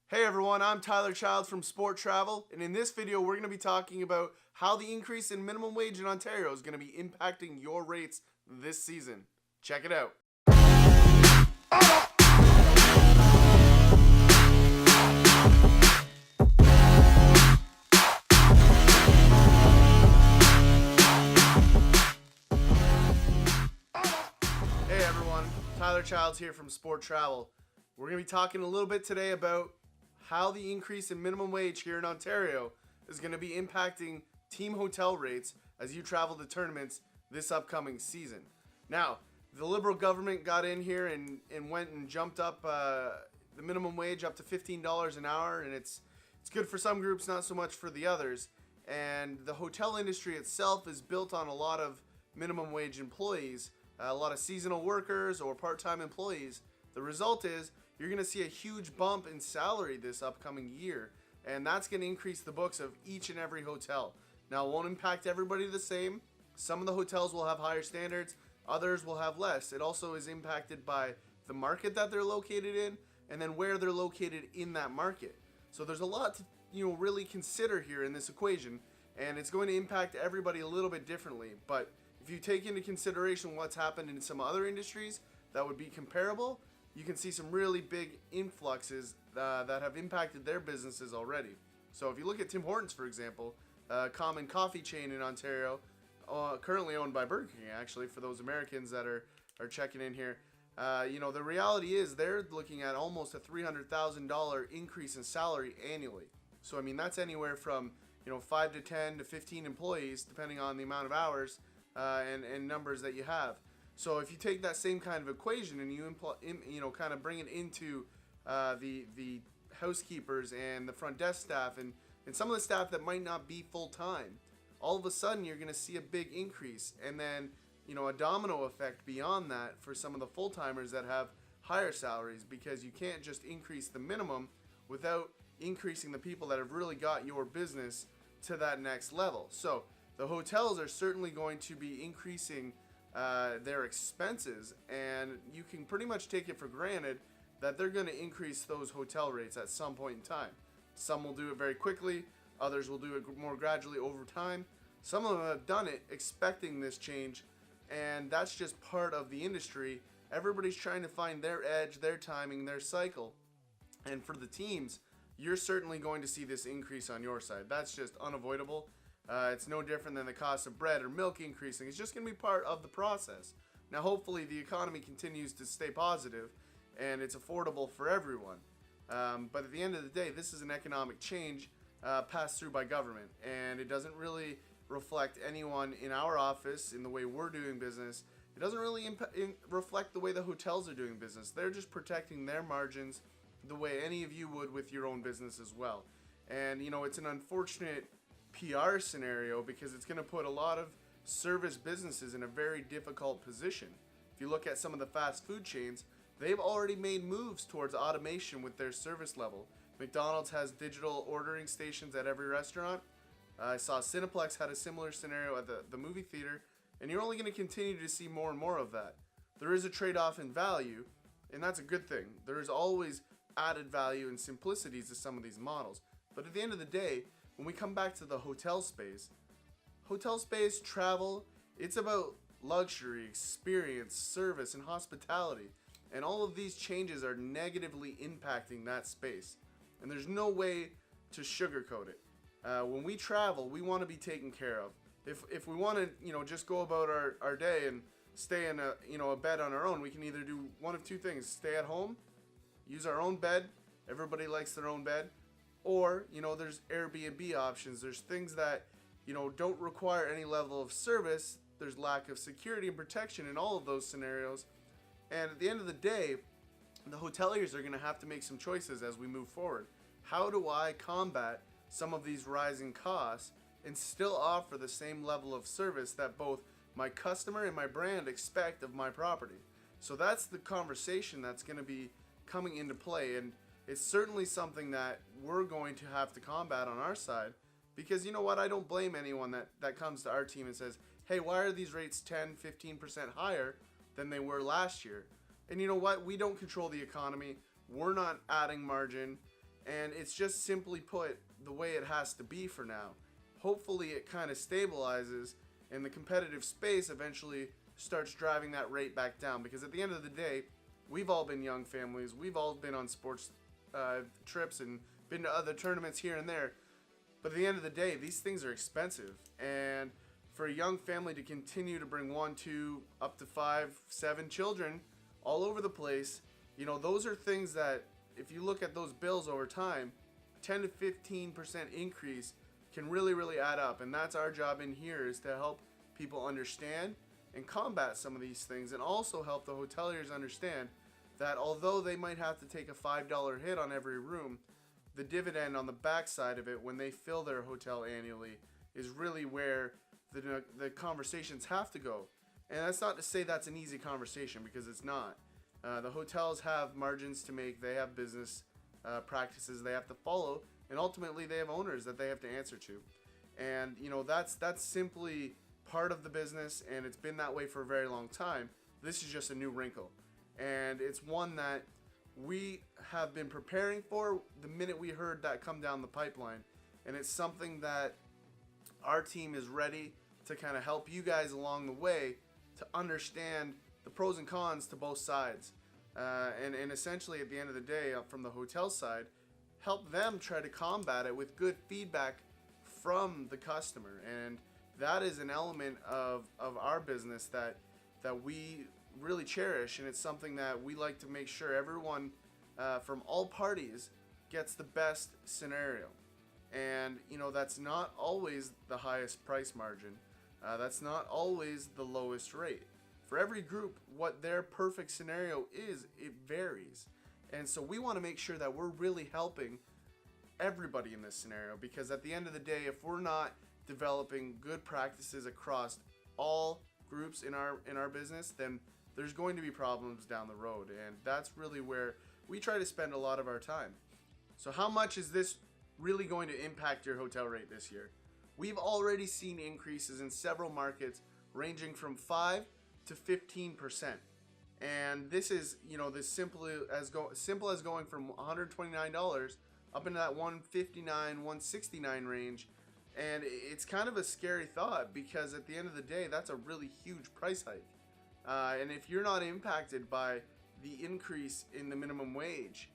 Hey everyone, I'm Tyler Childs from Sport Travel, and in this video we're going to be talking about how the increase in minimum wage in Ontario is going to be impacting your rates this season. Check it out. Hey everyone, Tyler Childs here from Sport Travel. We're going to be talking a little bit today about how the increase in minimum wage here in Ontario is going to be impacting team hotel rates as you travel to tournaments this upcoming season. Now, the Liberal government got in here and went and jumped up the minimum wage up to $15 an hour, and it's good for some groups, not so much for the others. And the hotel industry itself is built on a lot of minimum wage employees, a lot of seasonal workers or part-time employees. The result is you're going to see a huge bump in salary this upcoming year, and that's going to increase the books of each and every hotel. Now, it won't impact everybody the same. Some of the hotels will have higher standards, others will have less. It also is impacted by the market that they're located in and then where they're located in that market. So there's a lot to really consider here in this equation, and it's going to impact everybody a little bit differently. But if you take into consideration what's happened in some other industries that would be comparable, you can see some really big influxes that have impacted their businesses already. So if you look at Tim Hortons, for example, a common coffee chain in Ontario, currently owned by Burger King, actually, for those Americans that are checking in here, the reality is they're looking at almost a $300,000 increase in salary annually. So, I mean, that's anywhere from 5 to 10 to 15 employees, depending on the amount of hours and numbers that you have. So if you take that same kind of equation and you kind of bring it into the housekeepers and the front desk staff and some of the staff that might not be full-time, all of a sudden you're going to see a big increase, and then a domino effect beyond that for some of the full-timers that have higher salaries, because you can't just increase the minimum without increasing the people that have really got your business to that next level. So the hotels are certainly going to be increasing their expenses, and you can pretty much take it for granted that they're going to increase those hotel rates at some point in time. Some will do it very quickly, others will do it more gradually over time. Some of them have done it expecting this change, and that's just part of the industry. Everybody's trying to find their edge, their timing, their cycle. And for the teams, you're certainly going to see this increase on your side. That's just unavoidable. It's no different than the cost of bread or milk increasing. It's just going to be part of the process. Now, hopefully, the economy continues to stay positive and it's affordable for everyone. But at the end of the day, this is an economic change passed through by government, and it doesn't really reflect anyone in our office in the way we're doing business. It doesn't really reflect the way the hotels are doing business. They're just protecting their margins the way any of you would with your own business as well. And, it's an unfortunate PR scenario because it's going to put a lot of service businesses in a very difficult position. If you look at some of the fast food chains, they've already made moves towards automation with their service level. McDonald's has digital ordering stations at every restaurant. I saw Cineplex had a similar scenario at the movie theater, and you're only going to continue to see more and more of that. There is a trade-off in value, and that's a good thing. There is always added value and simplicities to some of these models. But at the end of the day, when we come back to the hotel space, travel, it's about luxury, experience, service, and hospitality. And all of these changes are negatively impacting that space. And there's no way to sugarcoat it. When we travel, we want to be taken care of. If we want to, just go about our day and stay in a bed on our own, we can either do one of two things: stay at home, use our own bed. Everybody likes their own bed. Or, there's Airbnb options. There's things that, don't require any level of service. There's lack of security and protection in all of those scenarios. And at the end of the day, the hoteliers are going to have to make some choices as we move forward. How do I combat some of these rising costs and still offer the same level of service that both my customer and my brand expect of my property? So that's the conversation that's going to be coming into play, and it's certainly something that we're going to have to combat on our side, because you know what, I don't blame anyone that comes to our team and says, hey, why are these rates 10-15% higher than they were last year? And you know what, we don't control the economy, we're not adding margin, And it's just simply put the way it has to be for now. Hopefully it kind of stabilizes and the competitive space eventually starts driving that rate back down, because at the end of the day, we've all been young families, we've all been on sports trips and been to other tournaments here and there, but at the end of the day, these things are expensive, and for a young family to continue to bring 1, 2, up to 5, 7 children all over the place, those are things that, if you look at those bills over time, 10 to 15% increase can really add up. And that's our job in here, is to help people understand and combat some of these things, and also help the hoteliers understand that although they might have to take a $5 hit on every room, the dividend on the backside of it when they fill their hotel annually is really where the conversations have to go. And that's not to say that's an easy conversation, because it's not. The hotels have margins to make, they have business practices they have to follow, and ultimately they have owners that they have to answer to. And that's simply part of the business, and it's been that way for a very long time. This is just a new wrinkle, and it's one that we have been preparing for the minute we heard that come down the pipeline. And it's something that our team is ready to kind of help you guys along the way to understand the pros and cons to both sides, and essentially at the end of the day, from the hotel side, help them try to combat it with good feedback from the customer. And that is an element of our business that we really cherish, and it's something that we like to make sure everyone from all parties gets the best scenario. And that's not always the highest price margin, that's not always the lowest rate. For every group, what their perfect scenario is, it varies. And so we want to make sure that we're really helping everybody in this scenario, because at the end of the day, if we're not developing good practices across all groups in our business, then there's going to be problems down the road. And that's really where we try to spend a lot of our time. So how much is this really going to impact your hotel rate this year? We've already seen increases in several markets ranging from 5 to 15%. And this is, this simple as going from $129 up into that $159, $169 range. And it's kind of a scary thought, because at the end of the day, that's a really huge price hike. And if you're not impacted by the increase in the minimum wage,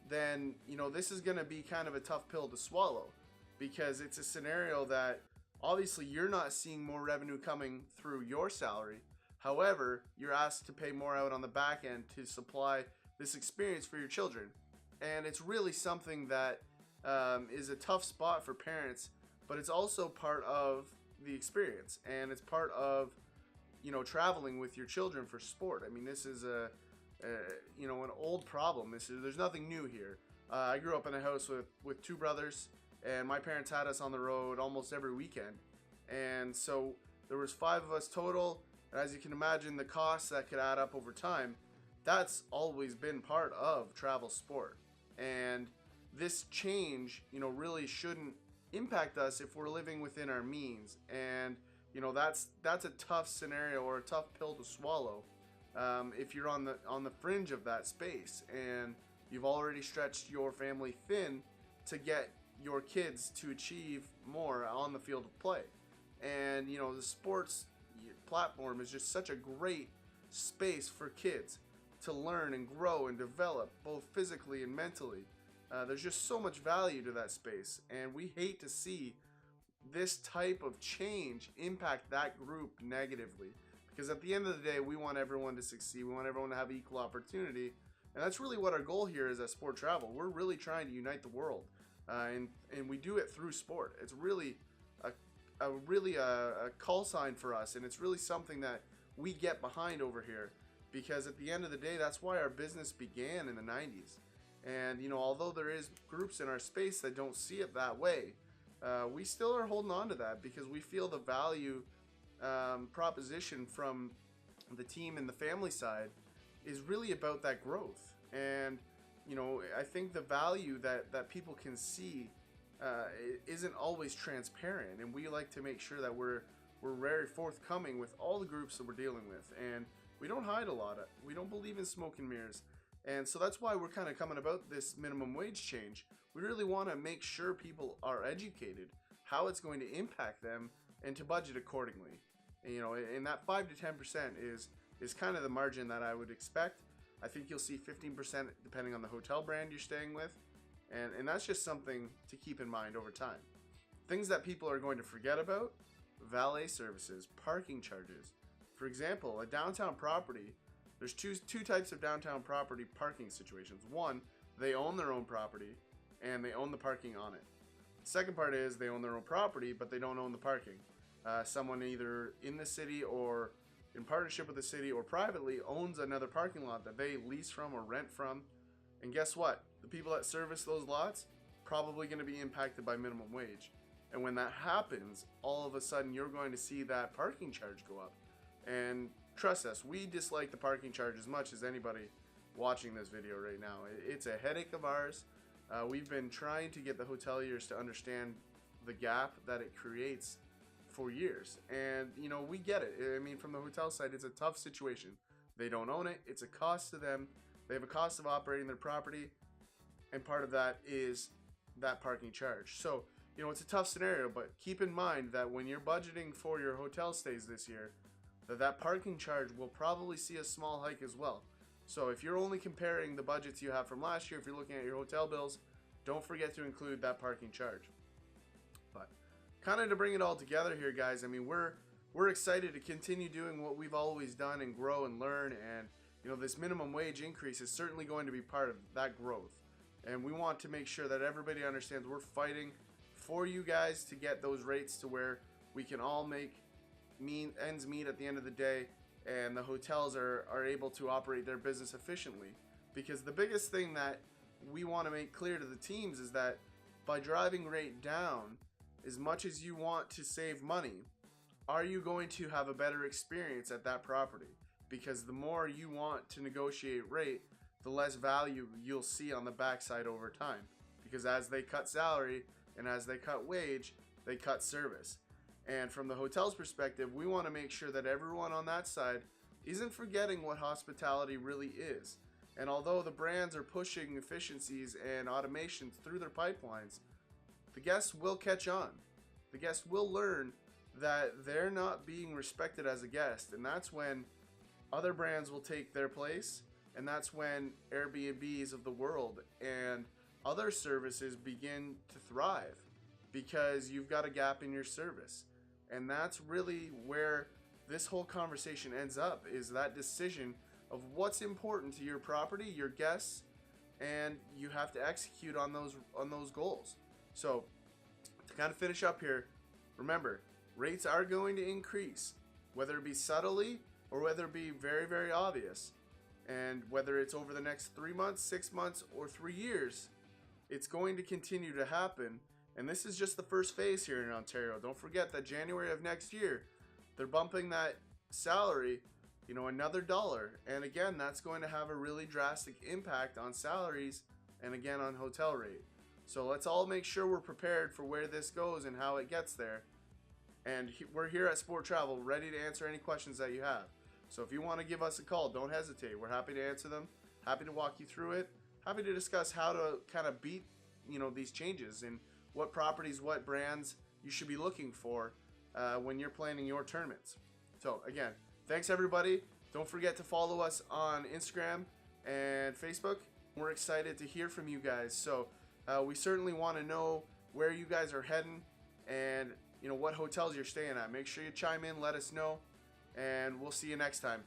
then this is going to be kind of a tough pill to swallow, because it's a scenario that obviously you're not seeing more revenue coming through your salary. However, you're asked to pay more out on the back end to supply this experience for your children. And it's really something that is a tough spot for parents, but it's also part of the experience, and it's part of traveling with your children for sport. I mean, this is an old problem. There's nothing new here. I grew up in a house with 2 brothers, and my parents had us on the road almost every weekend. And so there was 5 of us total. And as you can imagine, the costs that could add up over time, that's always been part of travel sport. And this change, really shouldn't impact us if we're living within our means. And that's a tough scenario, or a tough pill to swallow, if you're on the fringe of that space and you've already stretched your family thin to get your kids to achieve more on the field of play. And the sports platform is just such a great space for kids to learn and grow and develop, both physically and mentally. There's just so much value to that space, and we hate to see this type of change impact that group negatively, because at the end of the day, we want everyone to succeed. We want everyone to have equal opportunity, and that's really what our goal here is at Sport Travel. We're really trying to unite the world, and we do it through sport. It's really a call sign for us, and it's really something that we get behind over here, because at the end of the day, that's why our business began in the 90s. And although there is groups in our space that don't see it that way, we still are holding on to that, because we feel the value proposition from the team and the family side is really about that growth. And I think the value that people can see isn't always transparent, and we like to make sure that we're very forthcoming with all the groups that we're dealing with, and we don't hide a lot. We don't believe in smoke and mirrors. And so that's why we're kind of coming about this minimum wage change. we really want to make sure people are educated how it's going to impact them and to budget accordingly. And that 5 to 10% is kind of the margin that I would expect. I think you'll see 15% depending on the hotel brand you're staying with, and that's just something to keep in mind over time. Things that people are going to forget about: valet services, parking charges. For example, a downtown property, there's two types of downtown property parking situations. One, they own their own property and they own the parking on it. The second part is they own their own property but they don't own the parking. Someone either in the city or in partnership with the city or privately owns another parking lot that they lease from or rent from. And guess what? The people that service those lots probably going to be impacted by minimum wage. And when that happens, all of a sudden you're going to see that parking charge go up. And trust us, we dislike the parking charge as much as anybody watching this video right now. It's a headache of ours. We've been trying to get the hoteliers to understand the gap that it creates for years. And we get it. I mean, from the hotel side, it's a tough situation. They don't own it. It's a cost to them. They have a cost of operating their property, and part of that is that parking charge. So it's a tough scenario, but keep in mind that when you're budgeting for your hotel stays this year, that parking charge will probably see a small hike as well. So if you're only comparing the budgets you have from last year, if you're looking at your hotel bills, don't forget to include that parking charge. But kind of to bring it all together here, guys, I mean, we're excited to continue doing what we've always done and grow and learn, and this minimum wage increase is certainly going to be part of that growth. And we want to make sure that everybody understands we're fighting for you guys to get those rates to where we can all make ends meet at the end of the day, and the hotels are able to operate their business efficiently. Because the biggest thing that we want to make clear to the teams is that by driving rate down, as much as you want to save money, are you going to have a better experience at that property? Because the more you want to negotiate rate, the less value you'll see on the backside over time. Because as they cut salary and as they cut wage, they cut service. And from the hotel's perspective, we want to make sure that everyone on that side isn't forgetting what hospitality really is. And although the brands are pushing efficiencies and automations through their pipelines, the guests will catch on. The guests will learn that they're not being respected as a guest, and that's when other brands will take their place, and that's when Airbnbs of the world and other services begin to thrive, because you've got a gap in your service. And that's really where this whole conversation ends up, is that decision of what's important to your property, your guests, and you have to execute on those goals. So to kind of finish up here, remember, rates are going to increase, whether it be subtly or whether it be very, very obvious. And whether it's over the next 3 months, 6 months, or 3 years, it's going to continue to happen. And this is just the first phase here in Ontario. Don't forget that January of next year, they're bumping that salary, another $1. And again, that's going to have a really drastic impact on salaries and again on hotel rate. So let's all make sure we're prepared for where this goes and how it gets there. And we're here at Sport Travel, ready to answer any questions that you have. So if you want to give us a call, don't hesitate. We're happy to answer them, happy to walk you through it, happy to discuss how to kind of beat, these changes and what properties, what brands you should be looking for when you're planning your tournaments. So again, thanks everybody. Don't forget to follow us on Instagram and Facebook. We're excited to hear from you guys. So we certainly want to know where you guys are heading and what hotels you're staying at. Make sure you chime in, let us know, and we'll see you next time.